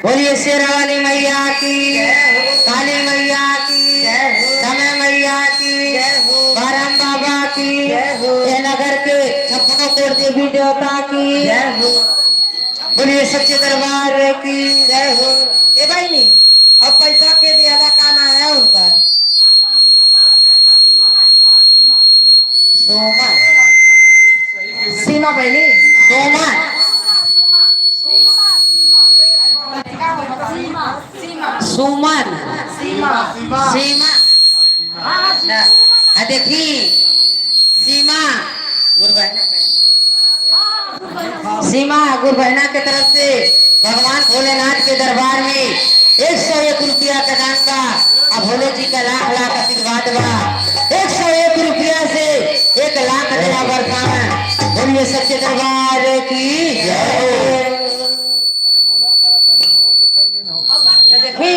बोलिए शेरावाली मैया की, काली मैया की, समय मैया की, बारम बाबा की, ये नगर के छप्पनों कोट देवी देवता की, बोलिए सच्चे दरबार की जय हो। ए भाई नहीं अब पैसा के दिया का ना है उनका सोमा सीमा बहनी सोमा सुमन सीमा सीमा देखी सीमा सीमा गुरु बहना की तरफ से भगवान भोलेनाथ के दरबार में 101 रुपया का दान का अब भोले जी का लाख लाख आशीर्वाद बा। 101 रुपया से 1 लाख देना बरसाना। बोलिए सच्चे दरबार की जय हो। देखी